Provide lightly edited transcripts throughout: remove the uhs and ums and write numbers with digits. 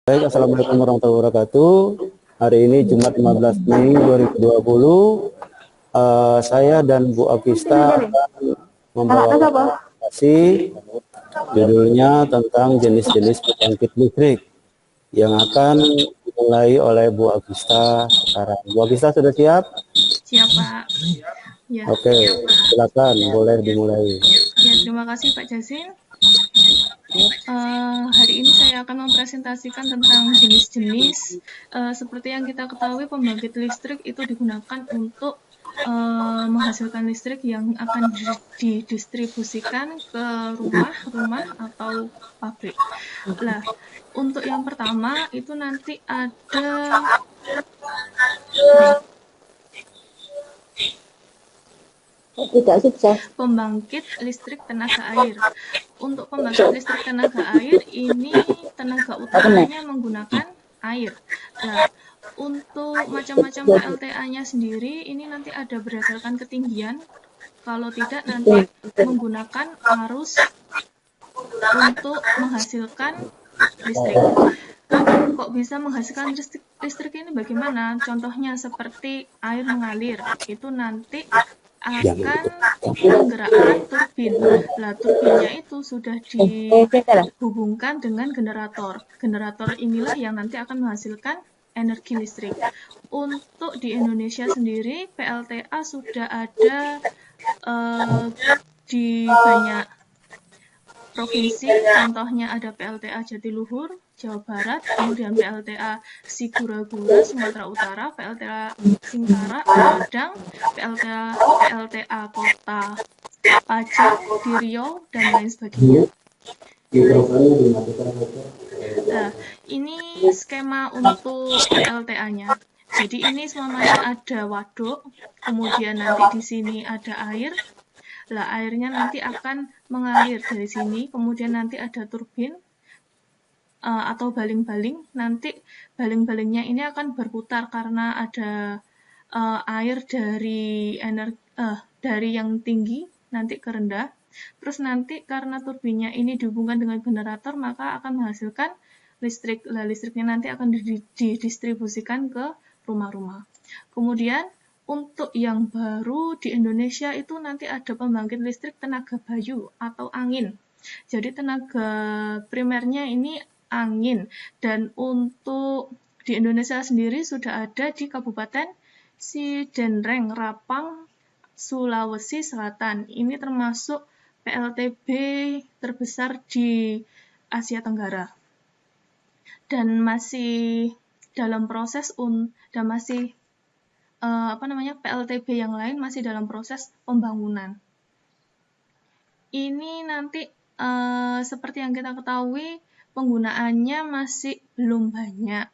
Baik, Assalamualaikum warahmatullahi wabarakatuh. Hari ini Jumat 15 Mei 2020. Saya dan Bu Agista akan membawakan presentasi judulnya tentang jenis-jenis pembangkit listrik yang akan dimulai oleh Bu Agista sekarang. Bu Agista sudah siap? Siap, Pak. Ya. Oke, silakan boleh dimulai. Ya, terima kasih Pak Jasin. Hari ini saya akan mempresentasikan tentang jenis-jenis. Seperti yang kita ketahui, pembangkit listrik itu digunakan untuk menghasilkan listrik yang akan didistribusikan ke rumah-rumah atau pabrik. Nah, untuk yang pertama itu nanti ada Tidak sukses. pembangkit listrik tenaga air. Untuk pembangkit listrik tenaga air, ini tenaga utamanya menggunakan air. Nah, untuk macam-macam PLTA-nya sendiri, ini nanti ada berdasarkan ketinggian. Kalau tidak, nanti menggunakan arus untuk menghasilkan listrik. Kok bisa menghasilkan listrik ini bagaimana? Contohnya seperti air mengalir, itu nanti akan menggerakkan turbin. Nah, turbinnya itu sudah dihubungkan dengan generator. Generator inilah yang nanti akan menghasilkan energi listrik. Untuk di Indonesia sendiri, PLTA sudah ada di banyak provinsi, contohnya ada PLTA Jatiluhur, Jawa Barat, kemudian PLTA Sigura-gura, Sumatera Utara, PLTA Singkara, Padang, PLTA Kota Pajang di Riau, dan lain sebagainya. Nah, ini skema untuk PLTA-nya. Jadi ini semuanya ada waduk, kemudian nanti di sini ada air. Lah, airnya nanti akan mengalir dari sini, kemudian nanti ada turbin atau baling-baling. Nanti baling-balingnya ini akan berputar karena ada air dari yang tinggi nanti ke rendah. Terus nanti karena turbinnya ini dihubungkan dengan generator, maka akan menghasilkan listrik. Lah, listriknya nanti akan didistribusikan ke rumah-rumah. Kemudian untuk yang baru di Indonesia itu nanti ada pembangkit listrik tenaga bayu atau angin. Jadi tenaga primernya ini angin. Dan untuk di Indonesia sendiri sudah ada di Kabupaten Sidenreng, Rapang, Sulawesi Selatan. Ini termasuk PLTB terbesar di Asia Tenggara. Dan masih dalam proses dan masih PLTB yang lain masih dalam proses pembangunan. Ini nanti seperti yang kita ketahui, penggunaannya masih belum banyak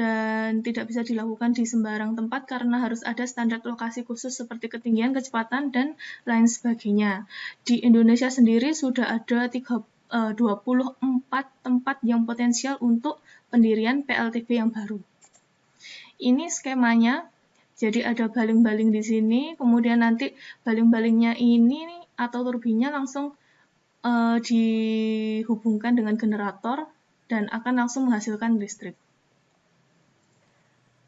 dan tidak bisa dilakukan di sembarang tempat karena harus ada standar lokasi khusus seperti ketinggian, kecepatan, dan lain sebagainya. Di Indonesia sendiri sudah ada 24 tempat yang potensial untuk pendirian PLTB yang baru. Ini skemanya. Jadi ada baling-baling di sini, kemudian nanti baling-balingnya ini atau turbinnya langsung dihubungkan dengan generator dan akan langsung menghasilkan listrik.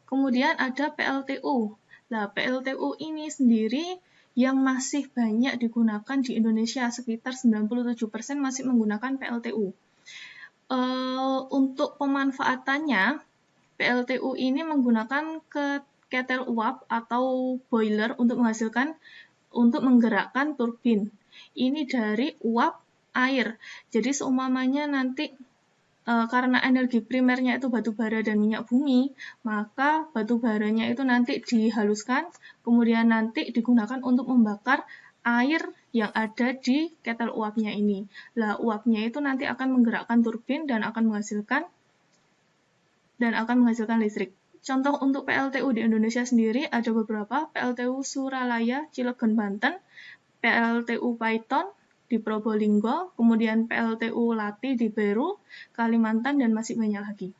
Kemudian ada PLTU. Nah, PLTU ini sendiri yang masih banyak digunakan di Indonesia, sekitar 97% masih menggunakan PLTU. Untuk pemanfaatannya, PLTU ini menggunakan ketel uap atau boiler untuk menggerakkan turbin. Ini dari uap air. Jadi seumpamanya nanti karena energi primernya itu batu bara dan minyak bumi, maka batu baranya itu nanti dihaluskan, kemudian nanti digunakan untuk membakar air yang ada di ketel uapnya ini. Lah, uapnya itu nanti akan menggerakkan turbin dan akan menghasilkan listrik. Contoh untuk PLTU di Indonesia sendiri ada beberapa, PLTU Suralaya, Cilegon, Banten, PLTU Paiton di Probolinggo, kemudian PLTU Lati di Peru, Kalimantan, dan masih banyak lagi.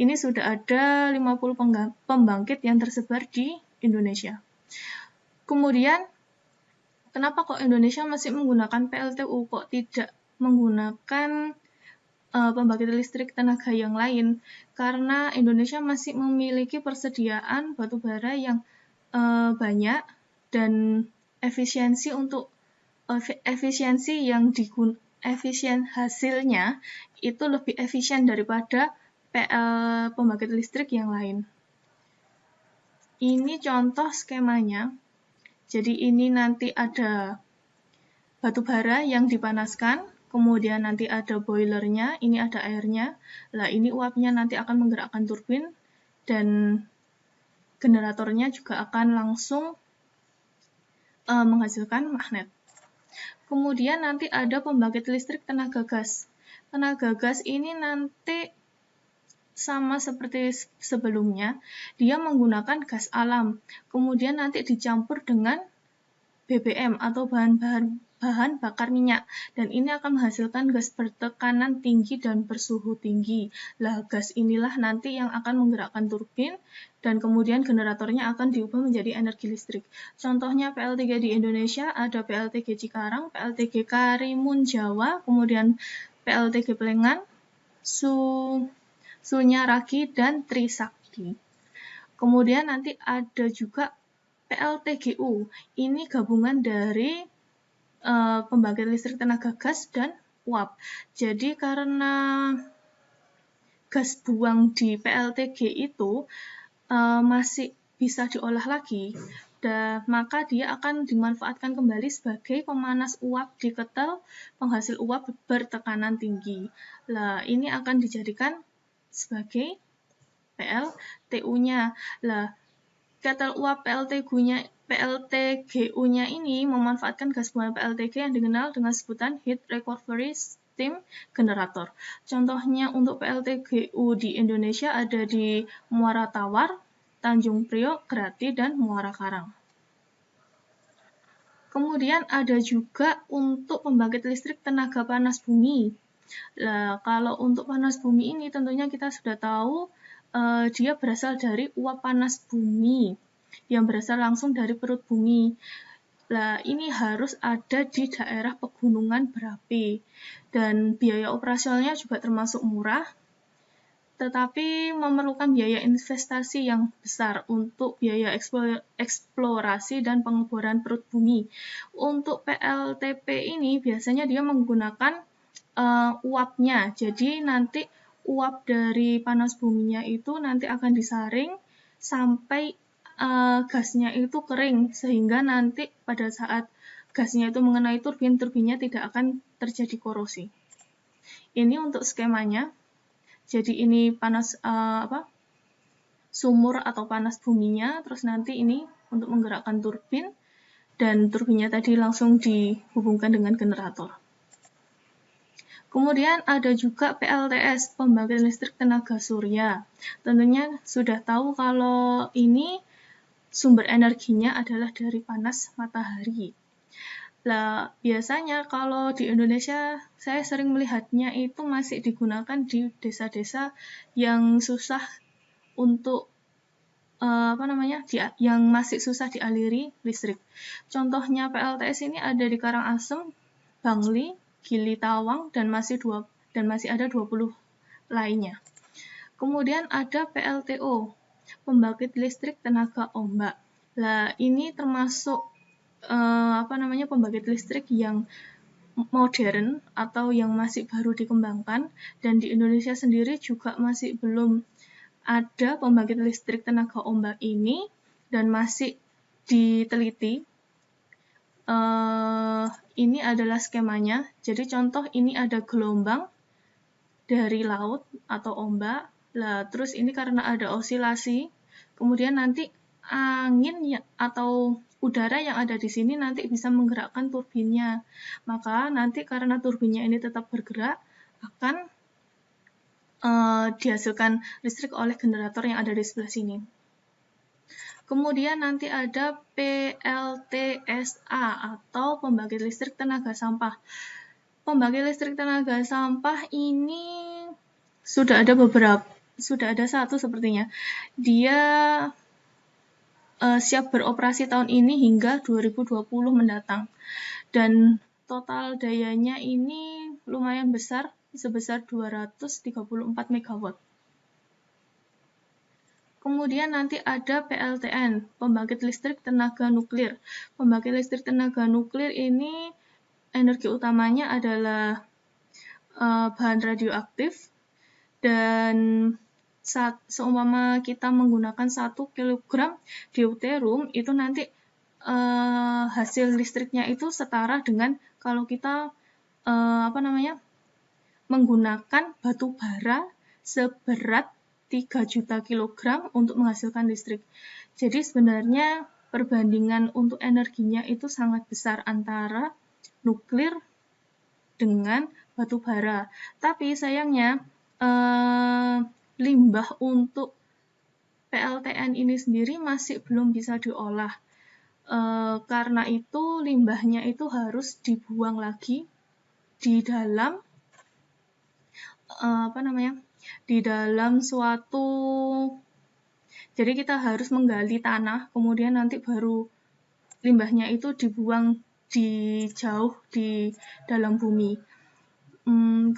Ini sudah ada 50 pembangkit yang tersebar di Indonesia. Kemudian, kenapa kok Indonesia masih menggunakan PLTU, kok tidak menggunakan pembangkit listrik tenaga yang lain, karena Indonesia masih memiliki persediaan batu bara yang banyak dan efisiensi hasilnya itu lebih efisien daripada pembangkit listrik yang lain. Ini contoh skemanya. Jadi ini nanti ada batu bara yang dipanaskan, kemudian nanti ada boilernya, ini ada airnya. Lah ini uapnya nanti akan menggerakkan turbin dan generatornya juga akan langsung menghasilkan magnet. Kemudian nanti ada pembangkit listrik tenaga gas. Tenaga gas ini nanti sama seperti sebelumnya, dia menggunakan gas alam. Kemudian nanti dicampur dengan BBM atau bahan bakar minyak, dan ini akan menghasilkan gas bertekanan tinggi dan bersuhu tinggi. Lah, gas inilah nanti yang akan menggerakkan turbin dan kemudian generatornya akan diubah menjadi energi listrik. Contohnya PLTG di Indonesia ada PLTG Cikarang, PLTG Karimun Jawa, kemudian PLTG Plengan, Sunyaragi, dan Trisakti. Kemudian nanti ada juga PLTGU, ini gabungan dari pembangkit listrik tenaga gas dan uap. Jadi karena gas buang di PLTG itu masih bisa diolah lagi, maka dia akan dimanfaatkan kembali sebagai pemanas uap di ketel penghasil uap bertekanan tinggi. Lah, ini akan dijadikan sebagai PLTU-nya. Lah, ketel uap PLTGU-nya ini memanfaatkan gas buang PLTG yang dikenal dengan sebutan Heat Recovery Steam Generator. Contohnya untuk PLTGU di Indonesia ada di Muara Tawar, Tanjung Priok, Grati, dan Muara Karang. Kemudian ada juga untuk pembangkit listrik tenaga panas bumi. Nah, kalau untuk panas bumi ini tentunya kita sudah tahu dia berasal dari uap panas bumi yang berasal langsung dari perut bumi. Nah, ini harus ada di daerah pegunungan berapi dan biaya operasionalnya juga termasuk murah, tetapi memerlukan biaya investasi yang besar untuk biaya eksplorasi dan pengeboran perut bumi. Untuk PLTP ini biasanya dia menggunakan uapnya, jadi nanti uap dari panas buminya itu nanti akan disaring sampai gasnya itu kering, sehingga nanti pada saat gasnya itu mengenai turbin, turbinnya tidak akan terjadi korosi. Ini untuk skemanya. Jadi ini panas sumur atau panas buminya, terus nanti ini untuk menggerakkan turbin, dan turbinnya tadi langsung dihubungkan dengan generator. Kemudian ada juga PLTS, pembangkit listrik tenaga surya. Tentunya sudah tahu kalau ini sumber energinya adalah dari panas matahari. Lah, biasanya kalau di Indonesia saya sering melihatnya itu masih digunakan di desa-desa yang susah untuk yang masih susah dialiri listrik. Contohnya PLTS ini ada di Karangasem, Bangli, Gili Tawang, dan masih ada 20 lainnya. Kemudian ada PLTO, pembangkit listrik tenaga ombak. Lah, ini termasuk pembangkit listrik yang modern atau yang masih baru dikembangkan, dan di Indonesia sendiri juga masih belum ada pembangkit listrik tenaga ombak ini dan masih diteliti. Ini adalah skemanya. Jadi contoh ini ada gelombang dari laut atau ombak. Lah, terus ini karena ada osilasi, kemudian nanti angin atau udara yang ada di sini nanti bisa menggerakkan turbinnya. Maka nanti karena turbinnya ini tetap bergerak, akan dihasilkan listrik oleh generator yang ada di sebelah sini. Kemudian nanti ada PLTSA atau pembangkit listrik tenaga sampah. Pembangkit listrik tenaga sampah ini sudah ada satu sepertinya. Dia siap beroperasi tahun ini hingga 2020 mendatang. Dan total dayanya ini lumayan besar, sebesar 234 MW. Kemudian nanti ada PLTN, pembangkit listrik tenaga nuklir. Pembangkit listrik tenaga nuklir ini energi utamanya adalah bahan radioaktif, dan seumpama kita menggunakan 1 kg deuterium, itu nanti hasil listriknya itu setara dengan kalau kita menggunakan batu bara seberat 3 juta kilogram untuk menghasilkan listrik. Jadi sebenarnya perbandingan untuk energinya itu sangat besar antara nuklir dengan batu bara. Tapi sayangnya limbah untuk PLTN ini sendiri masih belum bisa diolah. Karena itu limbahnya itu harus dibuang lagi di dalam di dalam suatu, jadi kita harus menggali tanah, kemudian nanti baru limbahnya itu dibuang jauh di dalam bumi.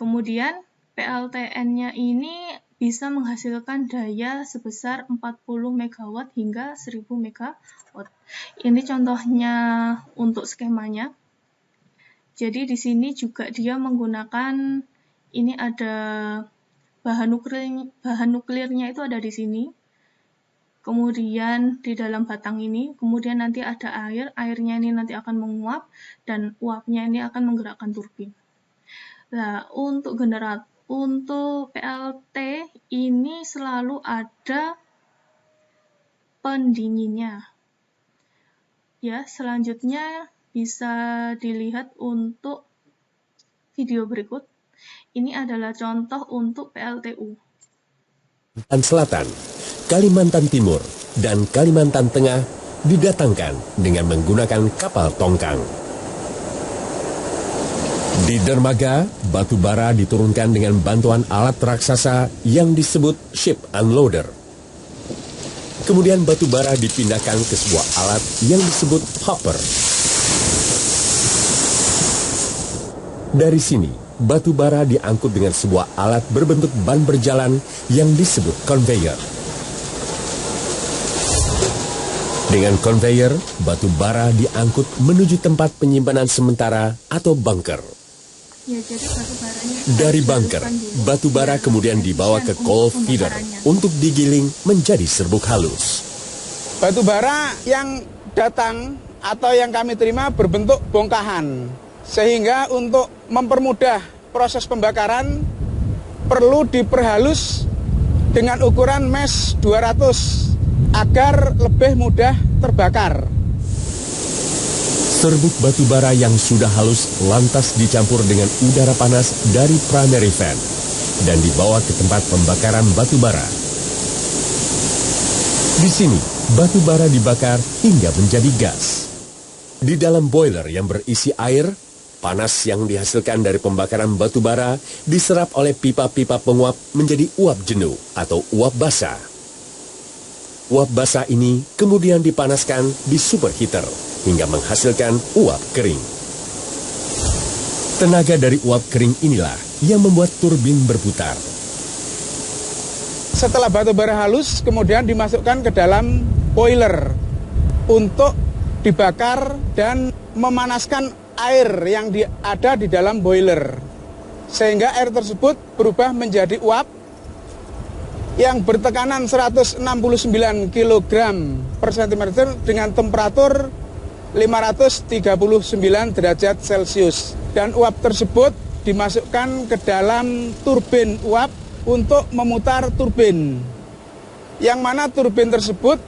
Kemudian PLTN-nya ini bisa menghasilkan daya sebesar 40 MW hingga 1000 MW. Ini contohnya untuk skemanya. Jadi di sini juga dia menggunakan, ini ada bahan nuklirnya itu ada di sini. Kemudian di dalam batang ini, kemudian nanti ada air, airnya ini nanti akan menguap, dan uapnya ini akan menggerakkan turbin. Nah, untuk PLT ini selalu ada pendinginnya. Ya, selanjutnya bisa dilihat untuk video berikut. Ini adalah contoh untuk PLTU. Kalimantan Selatan, Kalimantan Timur, dan Kalimantan Tengah didatangkan dengan menggunakan kapal tongkang. Di dermaga, batu bara diturunkan dengan bantuan alat raksasa yang disebut ship unloader. Kemudian batu bara dipindahkan ke sebuah alat yang disebut hopper. Dari sini, batu bara diangkut dengan sebuah alat berbentuk ban berjalan yang disebut conveyor. Dengan conveyor, batu bara diangkut menuju tempat penyimpanan sementara atau bunker. Ya, jadi batu baranya Dari bunker, batu bara kemudian dibawa ke coal feeder untuk digiling menjadi serbuk halus. Batu bara yang datang atau yang kami terima berbentuk bongkahan. Sehingga untuk mempermudah proses pembakaran perlu diperhalus dengan ukuran mesh 200 agar lebih mudah terbakar. Serbuk batu bara yang sudah halus lantas dicampur dengan udara panas dari primary fan dan dibawa ke tempat pembakaran batu bara. Di sini, batu bara dibakar hingga menjadi gas. Di dalam boiler yang berisi air, panas yang dihasilkan dari pembakaran batu bara diserap oleh pipa-pipa penguap menjadi uap jenuh atau uap basah. Uap basah ini kemudian dipanaskan di superheater hingga menghasilkan uap kering. Tenaga dari uap kering inilah yang membuat turbin berputar. Setelah batu bara halus, kemudian dimasukkan ke dalam boiler untuk dibakar dan memanaskan air yang ada di dalam boiler. Sehingga air tersebut berubah menjadi uap yang bertekanan 169 kg per cm dengan temperatur 539 derajat Celcius. Dan uap tersebut dimasukkan ke dalam turbin uap untuk memutar turbin. Yang mana turbin tersebut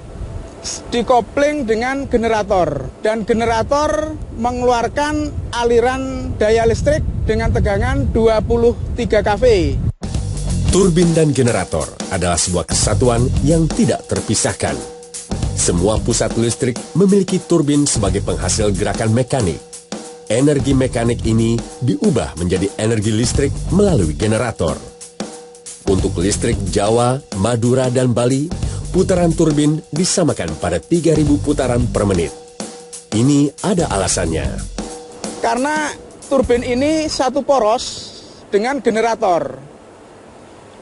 dikopling dengan generator. Dan generator mengeluarkan aliran daya listrik dengan tegangan 23 kV. Turbin dan generator adalah sebuah kesatuan yang tidak terpisahkan. Semua pusat listrik memiliki turbin sebagai penghasil gerakan mekanik. Energi mekanik ini diubah menjadi energi listrik melalui generator. Untuk listrik Jawa, Madura, dan Bali, putaran turbin disamakan pada 3.000 putaran per menit. Ini ada alasannya. Karena turbin ini satu poros dengan generator.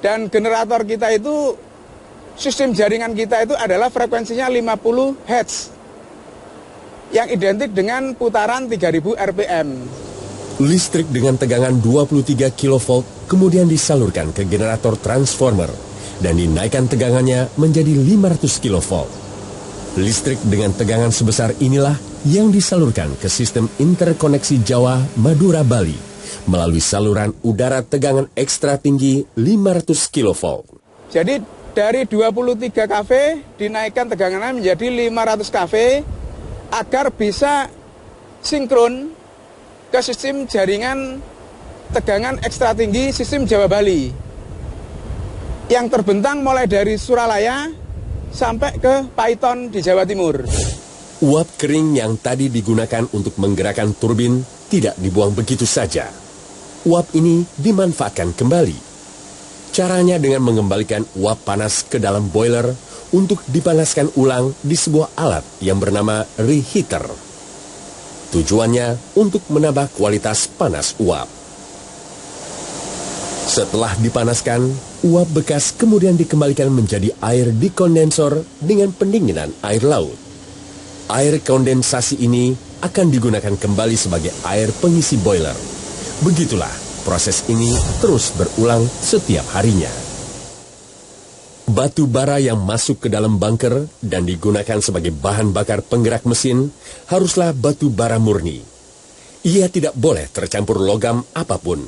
Dan generator kita itu, sistem jaringan kita itu adalah frekuensinya 50 Hz yang identik dengan putaran 3000 RPM. Listrik dengan tegangan 23 kV kemudian disalurkan ke generator transformer dan dinaikkan tegangannya menjadi 500 kV. Listrik dengan tegangan sebesar inilah yang disalurkan ke sistem interkoneksi Jawa Madura Bali melalui saluran udara tegangan ekstra tinggi 500 kV. Jadi dari 23 kV dinaikkan tegangannya menjadi 500 kV agar bisa sinkron ke sistem jaringan tegangan ekstra tinggi sistem Jawa Bali yang terbentang mulai dari Suralaya sampai ke Paiton di Jawa Timur. Uap kering yang tadi digunakan untuk menggerakkan turbin tidak dibuang begitu saja. Uap ini dimanfaatkan kembali. Caranya dengan mengembalikan uap panas ke dalam boiler untuk dipanaskan ulang di sebuah alat yang bernama reheater. Tujuannya untuk menambah kualitas panas uap. Setelah dipanaskan, uap bekas kemudian dikembalikan menjadi air di kondensor dengan pendinginan air laut. Air kondensasi ini akan digunakan kembali sebagai air pengisi boiler. Begitulah proses ini terus berulang setiap harinya. Batu bara yang masuk ke dalam bunker dan digunakan sebagai bahan bakar penggerak mesin haruslah batu bara murni. Ia tidak boleh tercampur logam apapun.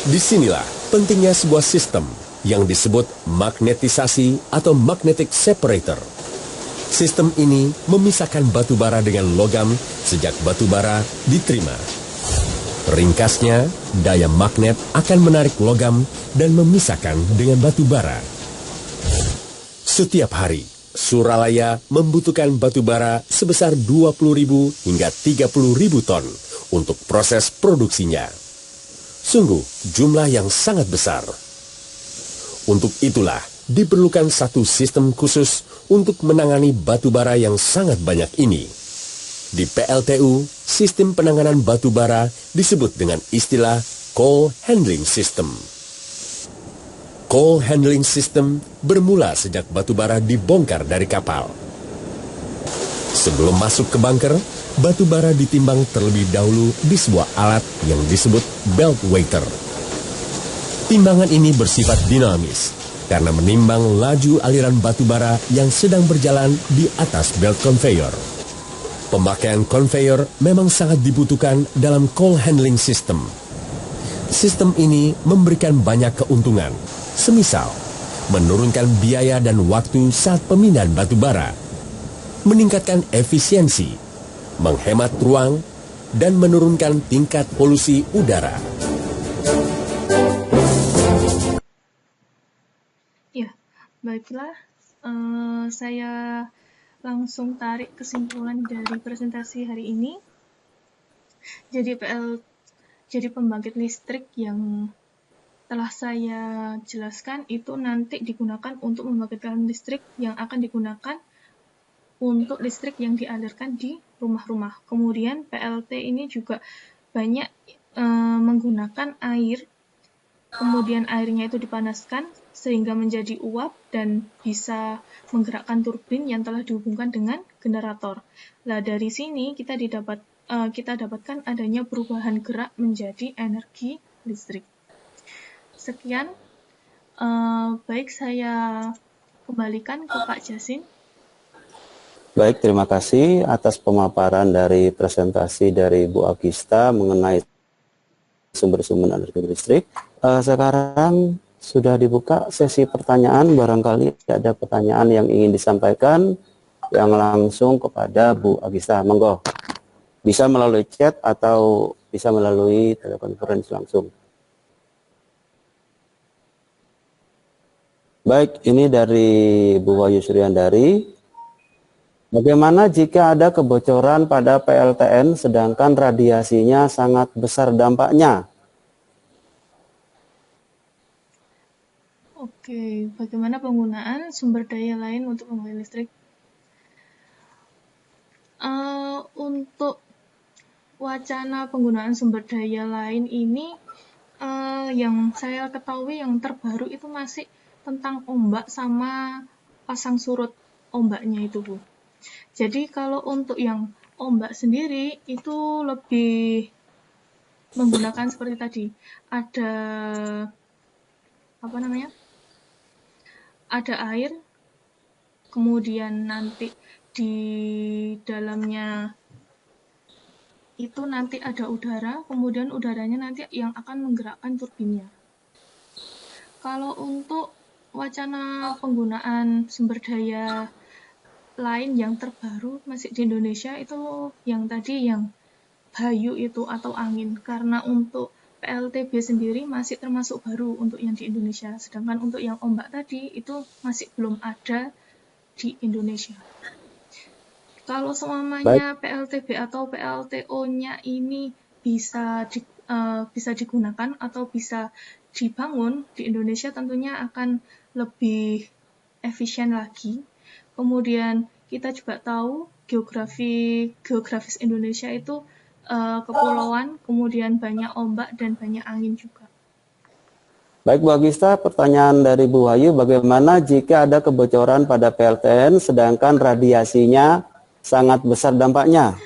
Disinilah pentingnya sebuah sistem yang disebut magnetisasi atau magnetic separator. Sistem ini memisahkan batu bara dengan logam sejak batu bara diterima. Ringkasnya, daya magnet akan menarik logam dan memisahkan dengan batu bara. Setiap hari, Suralaya membutuhkan batu bara sebesar 20.000 hingga 30.000 ton untuk proses produksinya. Sungguh jumlah yang sangat besar. Untuk itulah diperlukan satu sistem khusus untuk menangani batu bara yang sangat banyak ini. Di PLTU, sistem penanganan batu bara disebut dengan istilah coal handling system. Coal handling system bermula sejak batu bara dibongkar dari kapal. Sebelum masuk ke bunker, batu bara ditimbang terlebih dahulu di sebuah alat yang disebut belt weighter. Timbangan ini bersifat dinamis karena menimbang laju aliran batu bara yang sedang berjalan di atas belt conveyor. Pemakaian conveyor memang sangat dibutuhkan dalam coal handling system. Sistem ini memberikan banyak keuntungan, semisal menurunkan biaya dan waktu saat pemindahan batu bara, meningkatkan efisiensi, menghemat ruang, dan menurunkan tingkat polusi udara. Ya, baiklah, saya langsung tarik kesimpulan dari presentasi hari ini. Jadi pembangkit listrik yang telah saya jelaskan itu nanti digunakan untuk membangkitkan listrik yang akan digunakan untuk listrik yang dialirkan di rumah-rumah. Kemudian PLT ini juga banyak menggunakan air, kemudian airnya itu dipanaskan sehingga menjadi uap dan bisa menggerakkan turbin yang telah dihubungkan dengan generator. Nah, dari sini kita dapatkan adanya perubahan gerak menjadi energi listrik. Sekian, baik saya kembalikan ke Pak Jasin. Baik, terima kasih atas pemaparan dari presentasi dari Bu Agista mengenai sumber-sumber energi listrik. Sekarang sudah dibuka sesi pertanyaan, barangkali ada pertanyaan yang ingin disampaikan yang langsung kepada Bu Agista. Monggo, bisa melalui chat atau bisa melalui telekonferensi langsung. Baik, ini dari Bu Wahyu Suryandari. Bagaimana jika ada kebocoran pada PLTN sedangkan radiasinya sangat besar dampaknya? Oke, bagaimana penggunaan sumber daya lain untuk pembangkit listrik? Untuk wacana penggunaan sumber daya lain ini yang saya ketahui yang terbaru itu masih tentang ombak sama pasang surut ombaknya itu, Bu. Jadi kalau untuk yang ombak sendiri itu lebih menggunakan seperti tadi, ada apa namanya? Ada air, kemudian nanti di dalamnya itu nanti ada udara, kemudian udaranya nanti yang akan menggerakkan turbinnya. Kalau untuk wacana penggunaan sumber daya lain yang terbaru masih di Indonesia itu yang tadi yang Bayu itu atau angin, karena untuk PLTB sendiri masih termasuk baru untuk yang di Indonesia, sedangkan untuk yang ombak tadi itu masih belum ada di Indonesia. Kalau semuanya PLTB atau PLTO-nya ini bisa digunakan atau bisa dibangun di Indonesia, tentunya akan lebih efisien lagi. Kemudian kita juga tahu geografis Indonesia itu kepulauan, kemudian banyak ombak dan banyak angin juga. Baik Bu Agista, pertanyaan dari Bu Wahyu, bagaimana jika ada kebocoran pada PLTN sedangkan radiasinya sangat besar dampaknya?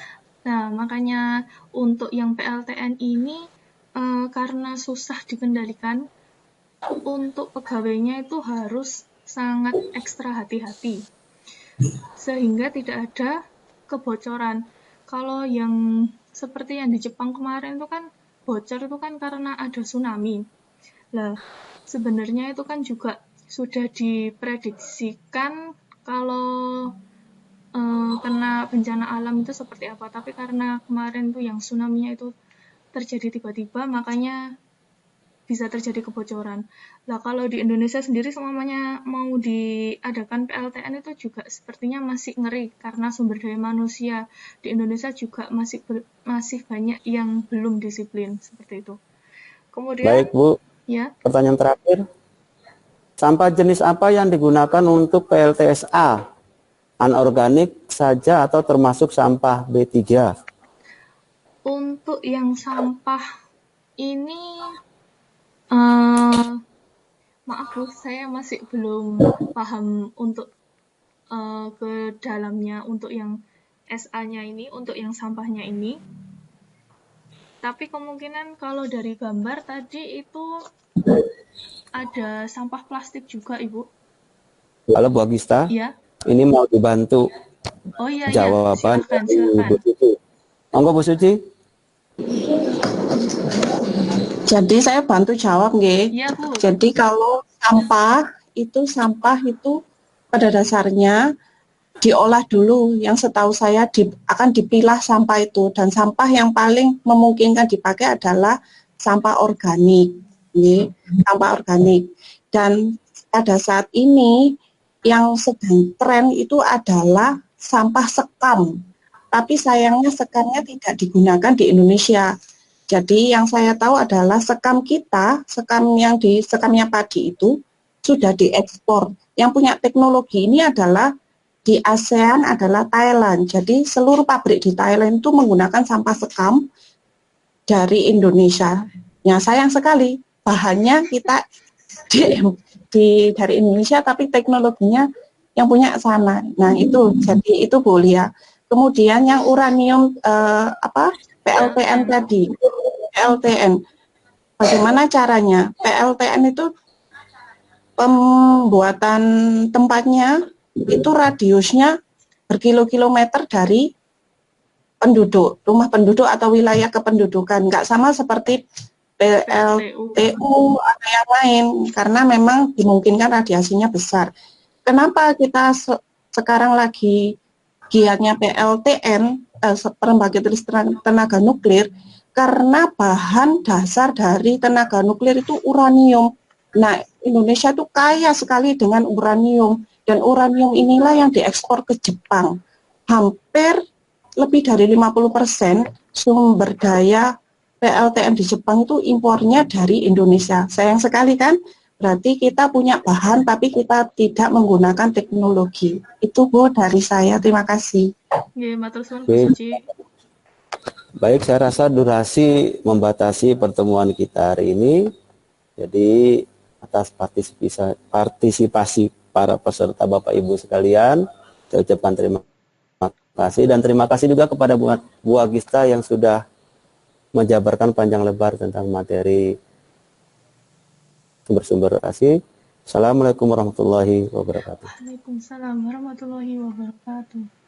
Nah, makanya untuk yang PLTN ini karena susah dikendalikan, untuk pegawainya itu harus sangat ekstra hati-hati, sehingga tidak ada kebocoran. Kalau yang seperti yang di Jepang kemarin itu kan bocor itu kan karena ada tsunami. Lah, sebenarnya itu kan juga sudah diprediksikan kalau kena bencana alam itu seperti apa. Tapi karena kemarin tuh yang tsunami-nya itu terjadi tiba-tiba, makanya bisa terjadi kebocoran. Lah kalau di Indonesia sendiri semuanya mau diadakan PLTN itu juga sepertinya masih ngeri karena sumber daya manusia di Indonesia juga masih banyak yang belum disiplin seperti itu. Kemudian Baik Bu, ya, pertanyaan terakhir. Sampah jenis apa yang digunakan untuk PLTSA? Anorganik saja atau termasuk sampah B3? untuk yang sampah ini maaf Bu, saya masih belum paham untuk ke dalamnya untuk yang SA-nya ini, untuk yang sampahnya ini. Tapi kemungkinan kalau dari gambar tadi itu ada sampah plastik juga, Ibu. Halo Bu Agista, Ya. ini mau dibantu Oh iya, jawaban silakan, dari silakan. Bu Suci. Monggo Bu Suci. Jadi saya bantu jawab nggih. Iya, Bu. Jadi kalau sampah itu pada dasarnya diolah dulu. Yang setahu saya akan dipilah sampah itu, dan sampah yang paling memungkinkan dipakai adalah sampah organik, nggih, sampah organik. Dan pada saat ini yang sedang tren itu adalah sampah sekam. Tapi sayangnya sekamnya tidak digunakan di Indonesia. Jadi yang saya tahu adalah sekam sekamnya padi itu sudah diekspor. Yang punya teknologi ini adalah di ASEAN adalah Thailand. Jadi seluruh pabrik di Thailand itu menggunakan sampah sekam dari Indonesia. Ya sayang sekali bahannya kita dari Indonesia, tapi teknologinya yang punya sana. Nah itu, jadi itu boleh ya. Kemudian yang uranium PLTN tadi, PLTN. Bagaimana caranya? PLTN itu pembuatan tempatnya itu radiusnya berkilo-kilometer dari penduduk, rumah penduduk atau wilayah kependudukan. Nggak sama seperti PLTU atau yang lain, karena memang dimungkinkan radiasinya besar. Kenapa kita sekarang lagi giatnya PLTN, pembangkit listrik tenaga nuklir, karena bahan dasar dari tenaga nuklir itu uranium. Nah, Indonesia itu kaya sekali dengan uranium, dan uranium inilah yang diekspor ke Jepang. Hampir lebih dari 50% sumber daya PLTN di Jepang itu impornya dari Indonesia. Sayang sekali kan? Berarti kita punya bahan tapi kita tidak menggunakan teknologi. Itu Bu dari saya. Terima kasih. Nggih, matur suwun Bu Suci. Baik, saya rasa durasi membatasi pertemuan kita hari ini. Jadi atas partisipasi para peserta Bapak Ibu sekalian, saya ucapkan terima kasih, dan terima kasih juga kepada Bu Agista yang sudah menjabarkan panjang lebar tentang materi sumber-sumber kasih. Assalamualaikum warahmatullahi wabarakatuh. Waalaikumsalam warahmatullahi wabarakatuh.